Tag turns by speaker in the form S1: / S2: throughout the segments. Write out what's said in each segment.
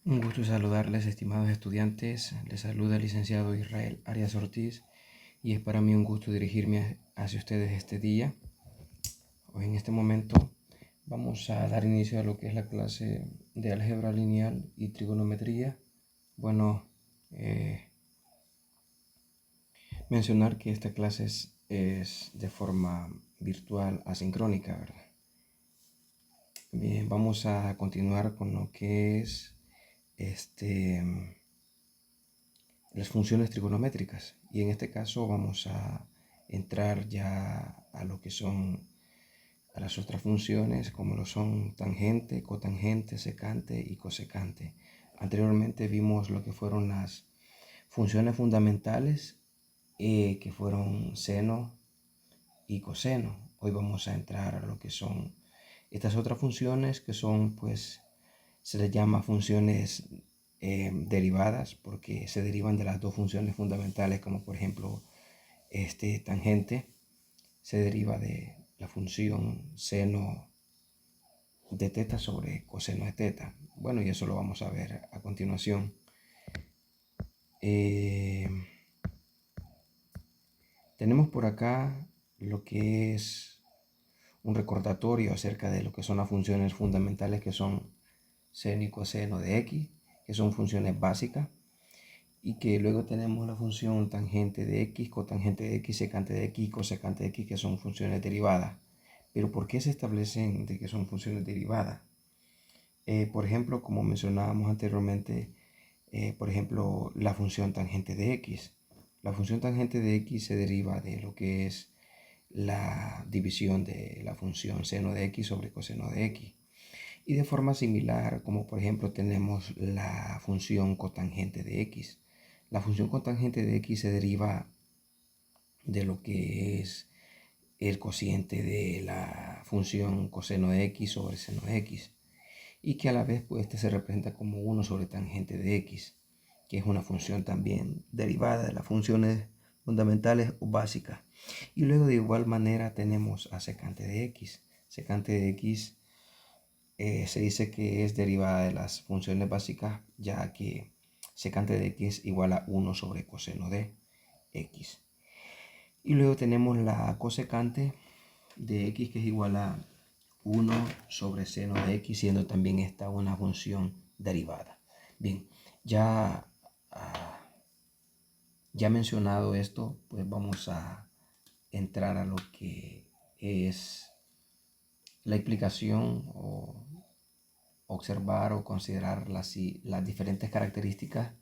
S1: Un gusto saludarles, estimados estudiantes. Les saluda el licenciado Israel Arias Ortiz y es para mí un gusto dirigirme hacia ustedes este día. Hoy en este momento vamos a dar inicio a lo que es la clase de álgebra lineal y trigonometría. Bueno, mencionar que esta clase es de forma virtual asincrónica, ¿verdad? Bien, vamos a continuar con lo que es las funciones trigonométricas, y en este caso vamos a entrar ya a lo que son a las otras funciones, como lo son tangente, cotangente, secante y cosecante. Anteriormente vimos lo que fueron las funciones fundamentales, que fueron seno y coseno. Hoy vamos a entrar a lo que son estas otras funciones, que son, pues, se les llama funciones derivadas, porque se derivan de las dos funciones fundamentales, como por ejemplo tangente se deriva de la función seno de teta sobre coseno de teta. Bueno, y eso lo vamos a ver a continuación. Eh, Tenemos por acá lo que es un recordatorio acerca de lo que son las funciones fundamentales, que son seno y coseno de x, que son funciones básicas, y que luego tenemos la función tangente de x, cotangente de x, secante de x y cosecante de x, que son funciones derivadas. Pero ¿por qué se establecen de que son funciones derivadas? Por ejemplo, como mencionábamos anteriormente, por ejemplo, la función tangente de x. La función tangente de x se deriva de lo que es la división de la función seno de x sobre coseno de x. Y de forma similar, como por ejemplo tenemos la función cotangente de x. La función cotangente de x se deriva de lo que es el cociente de la función coseno de x sobre seno de x, y que a la vez, pues, este se representa como 1 sobre tangente de x, que es una función también derivada de las funciones fundamentales o básicas. Y luego de igual manera tenemos a secante de x. Secante de x se dice que es derivada de las funciones básicas, ya que secante de x igual a 1 sobre coseno de x. Y luego tenemos la cosecante de x, que es igual a 1 sobre seno de x, siendo también esta una función derivada. Bien, ya, ya mencionado esto, pues vamos a entrar a lo que es la explicación, o observar o considerar las diferentes características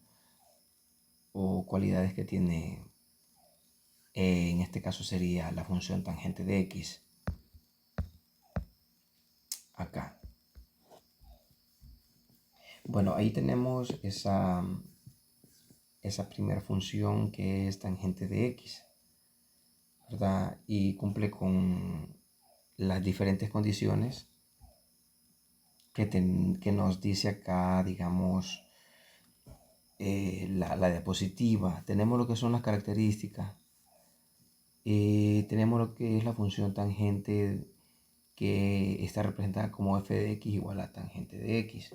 S1: o cualidades que tiene, en este caso sería la función tangente de x. Acá. Bueno, ahí tenemos esa primera función, que es tangente de x, ¿verdad? Y cumple con las diferentes condiciones que nos dice acá, digamos, la diapositiva. Tenemos lo que son las características. Tenemos lo que es la función tangente, que está representada como f de x igual a tangente de x.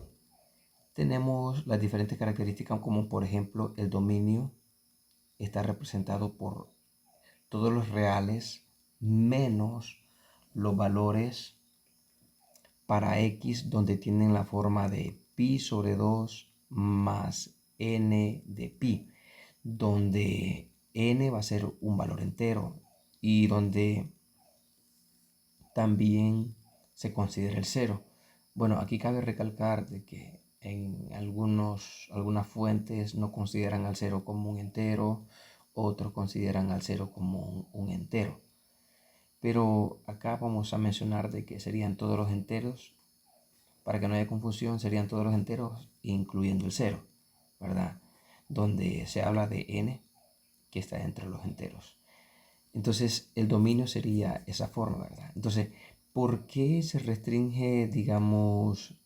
S1: Tenemos las diferentes características, como por ejemplo el dominio está representado por todos los reales menos los valores para x donde tienen la forma de pi sobre 2 más n de pi, donde n va a ser un valor entero y donde también se considera el cero. Bueno, aquí cabe recalcar de que en algunas fuentes no consideran al cero como un entero, otros consideran al cero como un entero. Pero acá vamos a mencionar de que serían todos los enteros. Para que no haya confusión, serían todos los enteros, incluyendo el cero, ¿verdad? Donde se habla de n, que está entre los enteros. Entonces, el dominio sería esa forma, ¿verdad? Entonces, ¿por qué se restringe, digamos,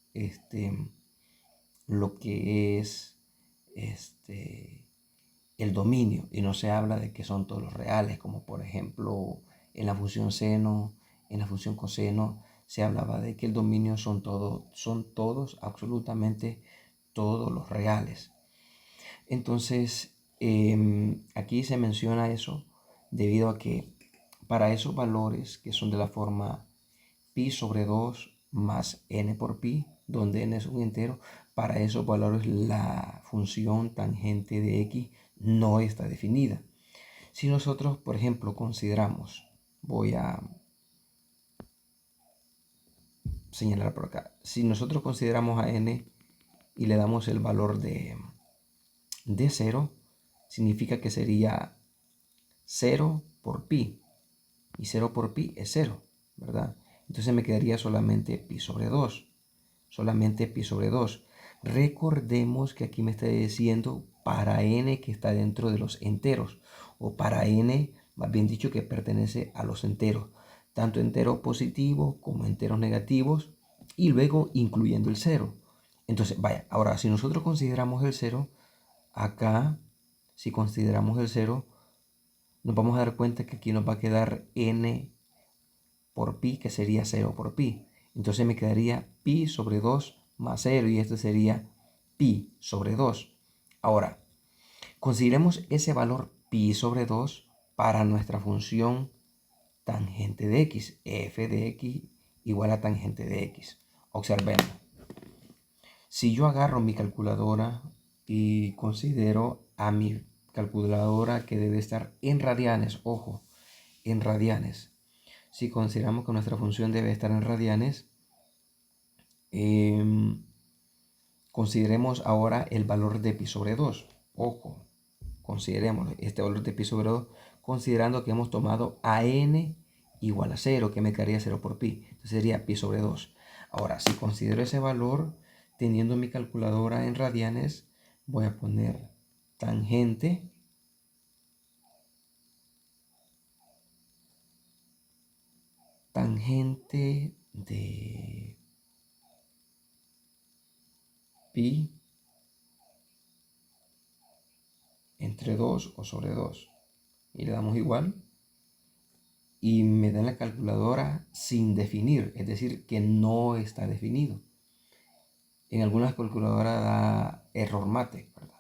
S1: lo que es el dominio, y no se habla de que son todos los reales, como por ejemplo en la función seno, en la función coseno, se hablaba de que el dominio son todos absolutamente todos los reales. Entonces, aquí se menciona eso debido a que para esos valores que son de la forma pi sobre 2 más n por pi, donde n es un entero, para esos valores la función tangente de x no está definida. Si nosotros, por ejemplo, consideramos, voy a señalar por acá, si nosotros consideramos a n y le damos el valor de 0, significa que sería 0 por pi, y 0 por pi es 0, ¿verdad? Entonces me quedaría solamente pi sobre 2, solamente pi sobre 2. Recordemos que aquí me está diciendo para n que está dentro de los enteros, o para n, más bien dicho, que pertenece a los enteros, tanto enteros positivos como enteros negativos, y luego incluyendo el 0. Entonces, vaya, ahora si nosotros consideramos el 0, acá, si consideramos el 0, nos vamos a dar cuenta que aquí nos va a quedar n por pi, que sería 0 por pi. Entonces me quedaría pi sobre 2 más 0, y este sería pi sobre 2. Ahora, consideremos ese valor pi sobre 2 para nuestra función tangente de x, f de x igual a tangente de x. Observemos. Si yo agarro mi calculadora y considero a mi calculadora que debe estar en radianes, ojo, en radianes. Si consideramos que nuestra función debe estar en radianes, consideremos ahora el valor de pi sobre 2. Ojo, consideremos este valor de pi sobre 2 considerando que hemos tomado a n igual a 0, que me quedaría 0 por pi. Entonces sería pi sobre 2. Ahora, si considero ese valor, teniendo mi calculadora en radianes, voy a poner tangente de pi entre 2 o sobre 2. Y le damos igual. Y me da en la calculadora sin definir, es decir, que no está definido. En algunas calculadoras da error mate, ¿verdad?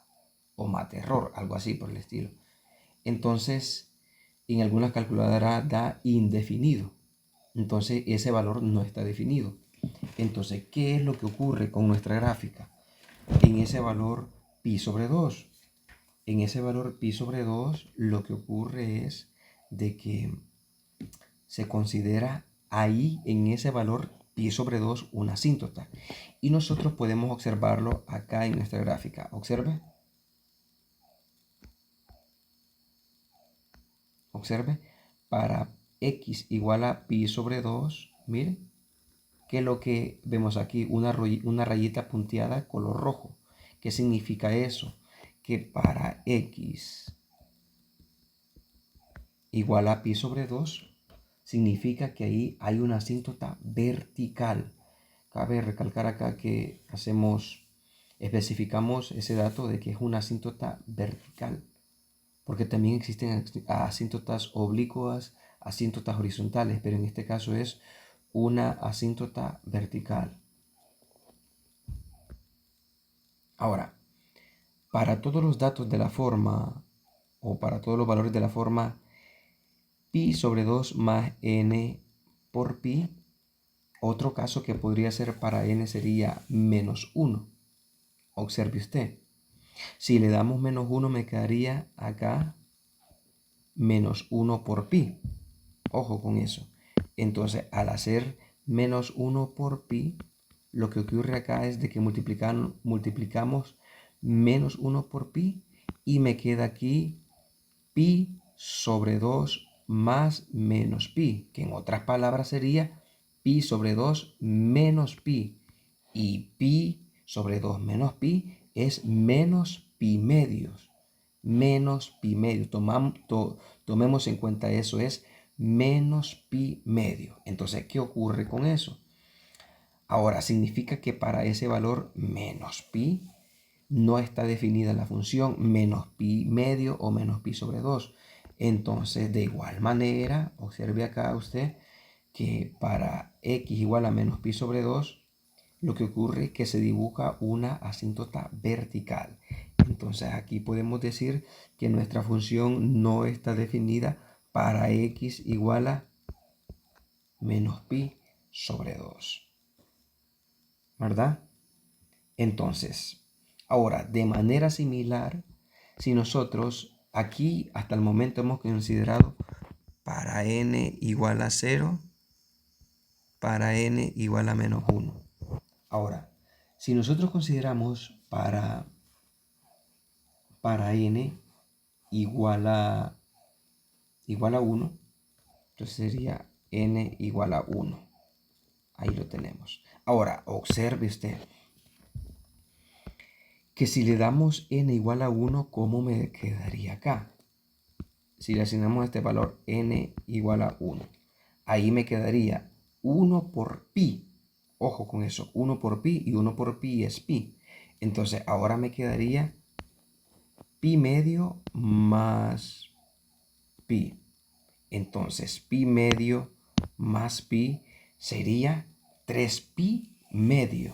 S1: O mate error, algo así por el estilo. Entonces, en algunas calculadoras da indefinido. Entonces, ese valor no está definido. Entonces, ¿qué es lo que ocurre con nuestra gráfica? En ese valor pi sobre 2. En ese valor pi sobre 2, lo que ocurre es de que se considera ahí en ese valor pi sobre 2 una asíntota. Y nosotros podemos observarlo acá en nuestra gráfica. Observe. Observe. Para x igual a pi sobre 2, miren, que es lo que vemos aquí, una rayita punteada color rojo. ¿Qué significa eso? Que para x igual a pi sobre 2, significa que ahí hay una asíntota vertical. Cabe recalcar acá que especificamos ese dato de que es una asíntota vertical, porque también existen asíntotas oblicuas, asíntotas horizontales, pero en este caso es una asíntota vertical. Ahora, para todos los datos de la forma, o para todos los valores de la forma pi sobre 2 más n por pi, otro caso que podría ser para n sería menos 1. Observe usted. Si le damos menos 1, me quedaría acá menos 1 por pi. Ojo con eso. Entonces, al hacer menos 1 por pi, lo que ocurre acá es de que multiplicamos menos 1 por pi, y me queda aquí pi sobre 2 más menos pi, que en otras palabras sería pi sobre 2 menos pi. Y pi sobre 2 menos pi es menos pi medios. Menos pi medio. Tomemos en cuenta eso, es menos pi medio. Entonces, ¿qué ocurre con eso? Ahora, significa que para ese valor menos pi no está definida la función menos pi medio o menos pi sobre 2. Entonces, de igual manera, observe acá usted que para x igual a menos pi sobre 2, lo que ocurre es que se dibuja una asíntota vertical. Entonces aquí podemos decir que nuestra función no está definida para x igual a menos pi sobre 2, ¿verdad? Entonces, ahora, de manera similar, si nosotros aquí hasta el momento hemos considerado para n igual a 0, para n igual a menos 1. Ahora, si nosotros consideramos para n igual a 1, entonces sería n igual a 1. Ahí lo tenemos. Ahora, observe usted que si le damos n igual a 1, ¿cómo me quedaría acá? Si le asignamos este valor n igual a 1, ahí me quedaría 1 por pi. Ojo con eso, 1 por pi y 1 por pi es pi. Entonces ahora me quedaría pi medio más pi. Entonces pi medio más pi sería 3 pi medio.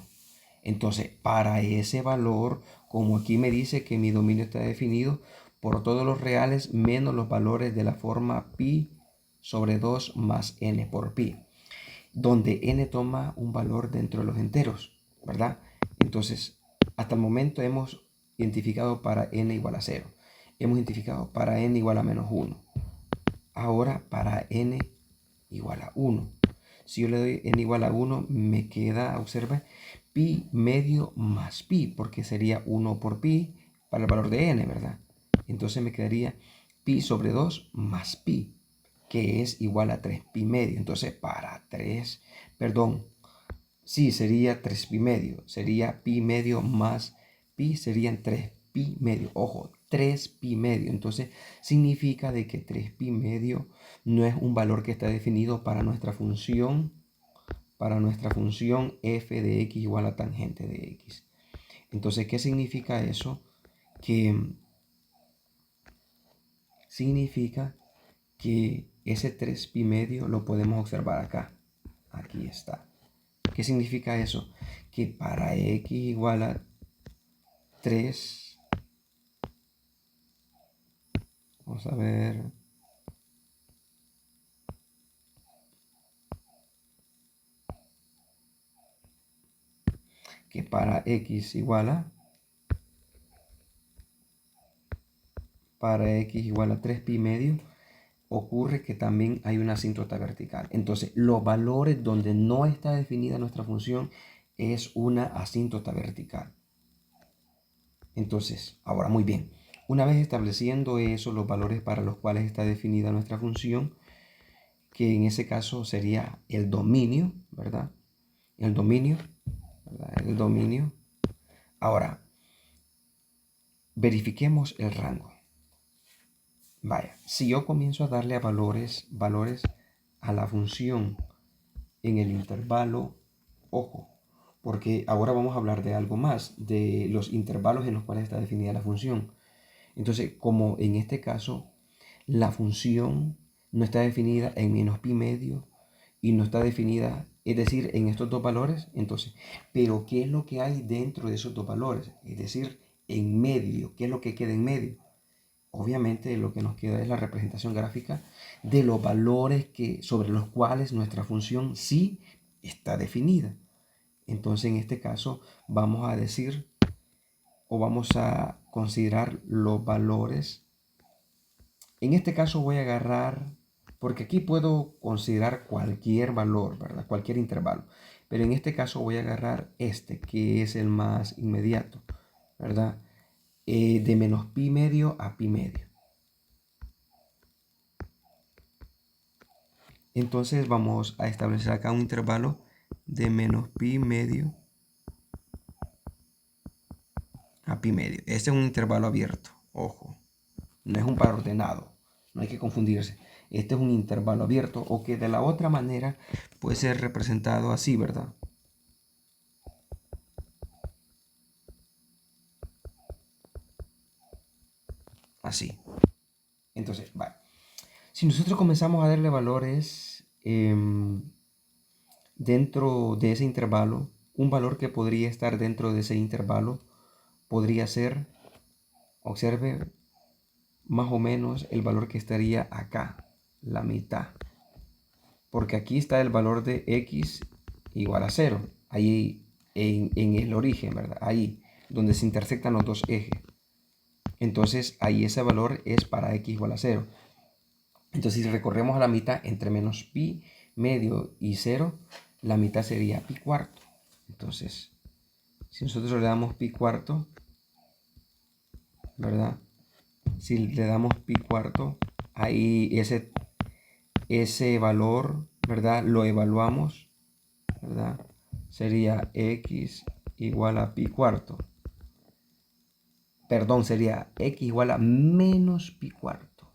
S1: Entonces para ese valor, como aquí me dice que mi dominio está definido por todos los reales menos los valores de la forma pi sobre 2 más n por pi, donde n toma un valor dentro de los enteros, ¿verdad? Entonces, hasta el momento hemos identificado para n igual a 0. Hemos identificado para n igual a menos 1. Ahora para n igual a 1. Si yo le doy n igual a 1, me queda, observa, pi medio más pi, porque sería 1 por pi para el valor de n, ¿verdad? Entonces me quedaría pi sobre 2 más pi, que es igual a 3 pi medio. Entonces para 3, perdón, sí, sería 3 pi medio. Sería pi medio más pi, serían 3 pi medio. Ojo, 3 pi medio. Entonces significa de que 3 pi medio no es un valor que está definido para nuestra función f de x igual a tangente de x. Entonces, ¿qué significa eso? Que significa que ese 3 pi medio lo podemos observar acá. Aquí está. ¿Qué significa eso? Que para x igual a 3, vamos a ver, que para x igual a 3 pi medio, ocurre que también hay una asíntota vertical. Entonces, los valores donde no está definida nuestra función es una asíntota vertical. Entonces, ahora muy bien, una vez estableciendo eso, los valores para los cuales está definida nuestra función, que en ese caso sería el dominio, ¿verdad? El dominio, ¿verdad? El dominio. Ahora, verifiquemos el rango. Vaya, si yo comienzo a darle a valores a la función en el intervalo, ojo, porque ahora vamos a hablar de algo más, de los intervalos en los cuales está definida la función. Entonces, como en este caso, la función no está definida en menos pi medio y no está definida, es decir, en estos dos valores, entonces, pero ¿qué es lo que hay dentro de esos dos valores? Es decir, en medio, ¿qué es lo que queda en medio? Obviamente lo que nos queda es la representación gráfica de los valores sobre los cuales nuestra función sí está definida. Entonces en este caso vamos a decir o vamos a considerar los valores. En este caso voy a agarrar, porque aquí puedo considerar cualquier valor, ¿verdad? Cualquier intervalo. Pero en este caso voy a agarrar este, que es el más inmediato, ¿verdad? De menos pi medio a pi medio. Entonces vamos a establecer acá un intervalo de menos pi medio a pi medio. Este es un intervalo abierto, ojo, no es un par ordenado, no hay que confundirse. Este es un intervalo abierto o que de la otra manera puede ser representado así, ¿verdad? Así. Entonces, vale. Si nosotros comenzamos a darle valores dentro de ese intervalo, un valor que podría estar dentro de ese intervalo podría ser, observe, más o menos el valor que estaría acá, la mitad. Porque aquí está el valor de x igual a 0. Ahí en el origen, ¿verdad? Ahí, donde se intersectan los dos ejes. Entonces, ahí ese valor es para x igual a 0. Entonces, si recorremos a la mitad entre menos pi medio y 0, la mitad sería pi cuarto. Entonces, si nosotros le damos pi cuarto, ¿verdad? Si le damos pi cuarto, ahí ese valor, ¿verdad? Lo evaluamos, ¿verdad? Sería x igual a pi cuarto. Perdón, sería x igual a menos pi cuarto.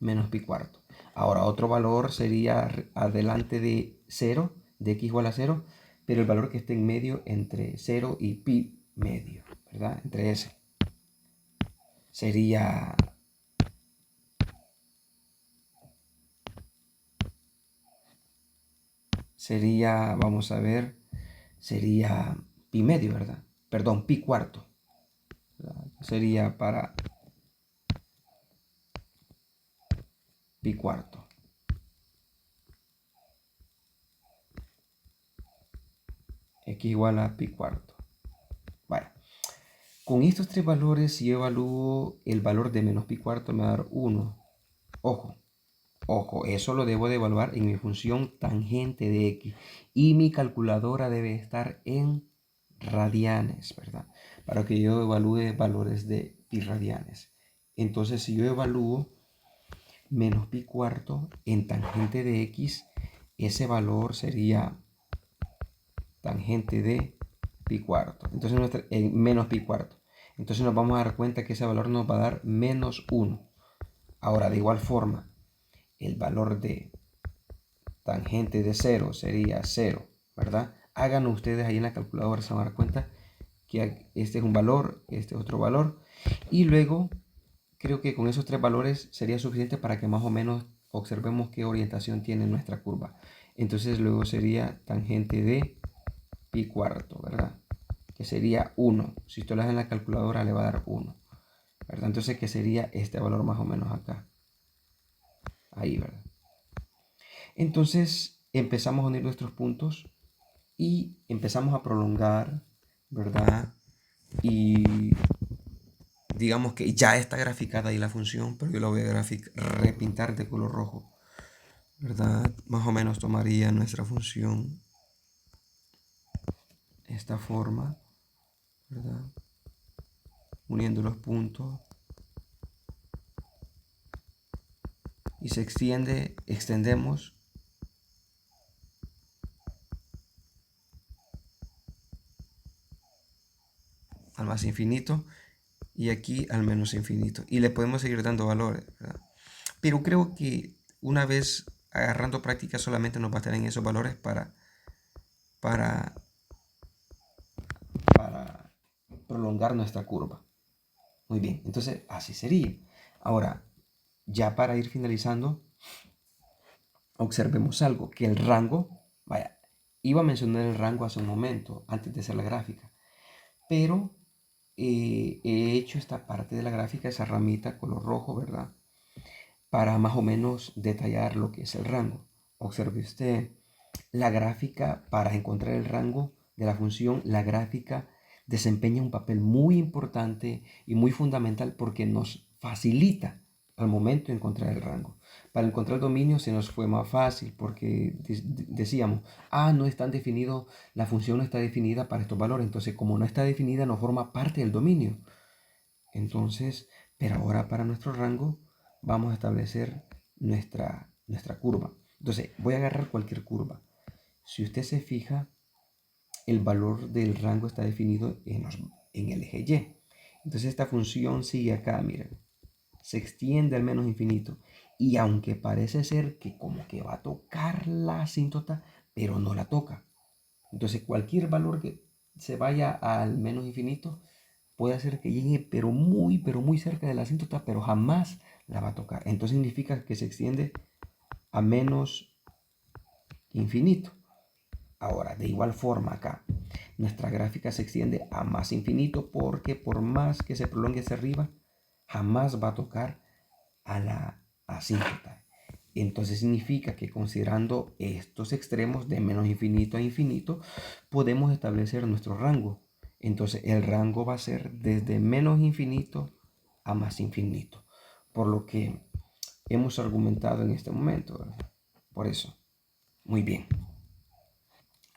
S1: Menos pi cuarto. Ahora, otro valor sería adelante de 0, de x igual a 0, pero el valor que esté en medio entre 0 y pi medio, ¿verdad? Entre ese. Sería vamos a ver, sería pi medio, ¿verdad? Perdón, pi cuarto. ¿Verdad? Sería para pi cuarto. X igual a pi cuarto. Vale. Con estos tres valores, si yo evalúo el valor de menos pi cuarto, me va a dar 1. Ojo, ojo, eso lo debo de evaluar en mi función tangente de x. Y mi calculadora debe estar en radianes, ¿verdad? Para que yo evalúe valores de pi radianes. Entonces, si yo evalúo menos pi cuarto en tangente de x, ese valor sería tangente de pi cuarto. Entonces, menos pi cuarto. Entonces nos vamos a dar cuenta que ese valor nos va a dar menos 1. Ahora, de igual forma, el valor de tangente de 0 sería 0, ¿verdad? Háganlo ustedes ahí en la calculadora, se van a dar cuenta que este es un valor, este es otro valor. Y luego, creo que con esos tres valores sería suficiente para que más o menos observemos qué orientación tiene nuestra curva. Entonces luego sería tangente de pi cuarto, ¿verdad? Que sería 1. Si usted lo hace en la calculadora le va a dar 1, ¿verdad? Entonces, ¿qué sería este valor más o menos acá? Ahí, ¿verdad? Entonces, empezamos a unir nuestros puntos y empezamos a prolongar, ¿verdad? Y digamos que ya está graficada ahí la función, pero yo la voy a repintar de color rojo, ¿verdad? Más o menos tomaría nuestra función esta forma, ¿verdad? Uniendo los puntos y se extendemos al más infinito y aquí al menos infinito, y le podemos seguir dando valores, ¿verdad? Pero creo que una vez agarrando práctica solamente nos bastarán esos valores para prolongar nuestra curva. Muy bien, entonces así sería. Ahora, ya para ir finalizando, observemos algo, que el rango, vaya, iba a mencionar el rango hace un momento, antes de hacer la gráfica, pero he hecho esta parte de la gráfica, esa ramita color rojo, ¿verdad? Para más o menos detallar lo que es el rango. Observe usted la gráfica para encontrar el rango de la función. La gráfica desempeña un papel muy importante y muy fundamental porque nos facilita al momento de encontrar el rango. Para encontrar el dominio se nos fue más fácil porque decíamos, no están definidos, la función no está definida para estos valores. Entonces, como no está definida, no forma parte del dominio. Entonces, pero ahora para nuestro rango vamos a establecer nuestra curva. Entonces, voy a agarrar cualquier curva. Si usted se fija, el valor del rango está definido en el eje Y. Entonces, esta función sigue acá, miren. Se extiende al menos infinito. Y aunque parece ser que como que va a tocar la asíntota, pero no la toca. Entonces, cualquier valor que se vaya al menos infinito puede hacer que llegue pero muy cerca de la asíntota, pero jamás la va a tocar. Entonces significa que se extiende a menos infinito. Ahora, de igual forma acá, nuestra gráfica se extiende a más infinito porque por más que se prolongue hacia arriba, jamás va a tocar a la asíntota. Entonces significa que considerando estos extremos de menos infinito a infinito, podemos establecer nuestro rango. Entonces el rango va a ser desde menos infinito a más infinito. Por lo que hemos argumentado en este momento, ¿verdad? Por eso. Muy bien.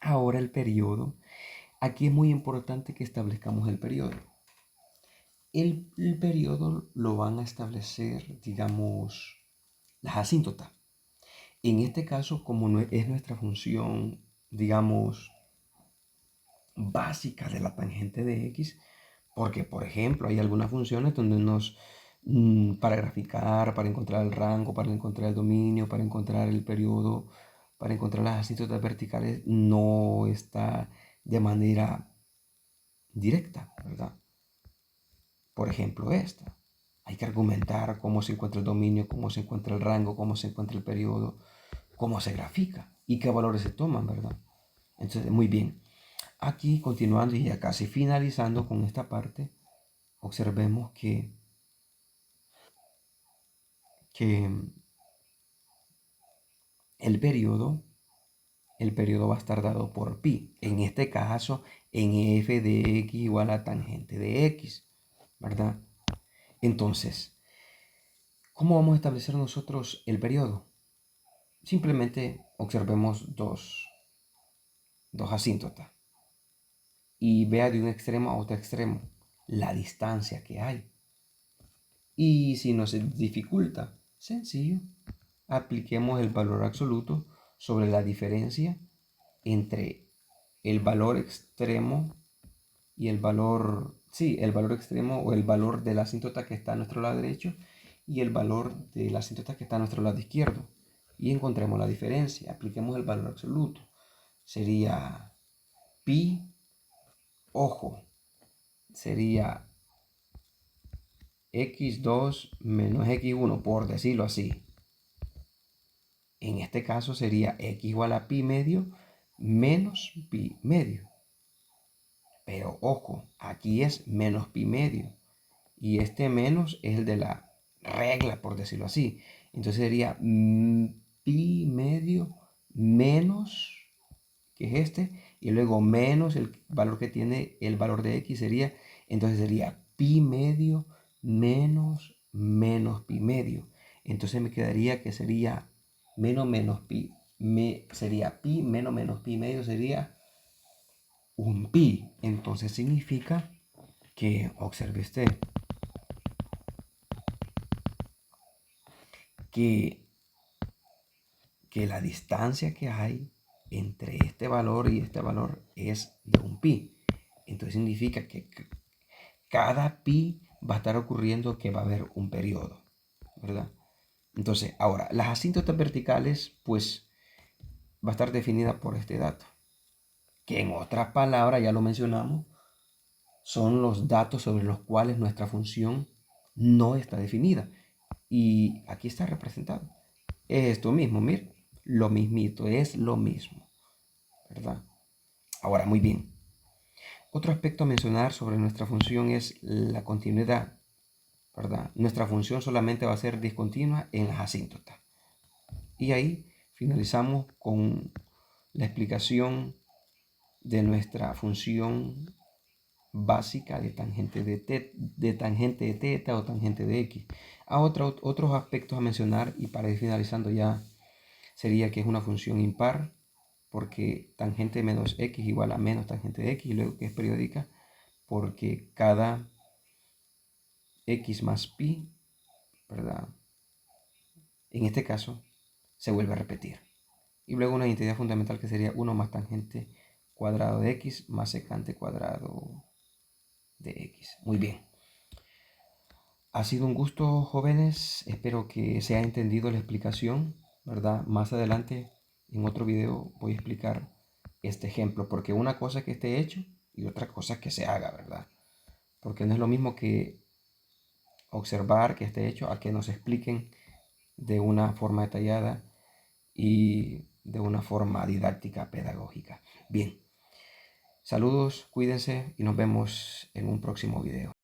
S1: Ahora el periodo. Aquí es muy importante que establezcamos el periodo. El periodo lo van a establecer, digamos, las asíntotas. En este caso, como es nuestra función, digamos, básica de la tangente de x, porque, por ejemplo, hay algunas funciones donde para graficar, para encontrar el rango, para encontrar el dominio, para encontrar el periodo, para encontrar las asíntotas verticales, no está de manera directa, ¿verdad? Por ejemplo, esta. Hay que argumentar cómo se encuentra el dominio, cómo se encuentra el rango, cómo se encuentra el periodo, cómo se grafica y qué valores se toman, ¿verdad? Entonces, muy bien. Aquí, continuando y ya casi finalizando con esta parte, observemos que el periodo, el periodo va a estar dado por pi. En este caso, en f de x igual a tangente de x, ¿verdad? Entonces, ¿cómo vamos a establecer nosotros el periodo? Simplemente observemos dos asíntotas y vea de un extremo a otro extremo la distancia que hay. Y si nos dificulta, sencillo, apliquemos el valor absoluto sobre la diferencia entre el valor extremo y el valor, sí, el valor extremo o el valor de la asíntota que está a nuestro lado derecho y el valor de la asíntota que está a nuestro lado izquierdo. Y encontremos la diferencia, apliquemos el valor absoluto. Sería pi, ojo, sería x2 menos x1, por decirlo así. En este caso sería x igual a pi medio menos pi medio. Pero ojo, aquí es menos pi medio. Y este menos es el de la regla, por decirlo así. Entonces sería pi medio menos, que es este, y luego menos el valor que tiene el valor de x sería, entonces sería pi medio menos pi medio. Entonces me quedaría que sería menos pi, sería pi menos pi medio, sería un pi. Entonces significa que, observe usted, que, que la distancia que hay entre este valor y este valor es de un pi. Entonces significa que cada pi va a estar ocurriendo que va a haber un periodo, ¿verdad? Entonces, ahora, las asíntotas verticales, pues, va a estar definida por este dato, que en otras palabras, ya lo mencionamos, son los datos sobre los cuales nuestra función no está definida. Y aquí está representado. Es esto mismo, mir, lo mismito, es lo mismo, ¿verdad? Ahora, muy bien. Otro aspecto a mencionar sobre nuestra función es la continuidad, ¿verdad? Nuestra función solamente va a ser discontinua en las asíntotas. Y ahí finalizamos con la explicación de nuestra función básica de tangente de teta o tangente de x. Otros aspectos a mencionar y para ir finalizando ya sería que es una función impar porque tangente menos x igual a menos tangente de x y luego que es periódica porque cada x más pi, ¿verdad? En este caso se vuelve a repetir. Y luego una identidad fundamental que sería 1 más tangente cuadrado de x más secante cuadrado de x. Muy bien. Ha sido un gusto, jóvenes. Espero que se haya entendido la explicación, ¿verdad? Más adelante, en otro video, voy a explicar este ejemplo, porque una cosa es que esté hecho y otra cosa es que se haga, ¿verdad? Porque no es lo mismo que observar que esté hecho a que nos expliquen de una forma detallada y de una forma didáctica pedagógica. Bien, saludos, cuídense y nos vemos en un próximo video.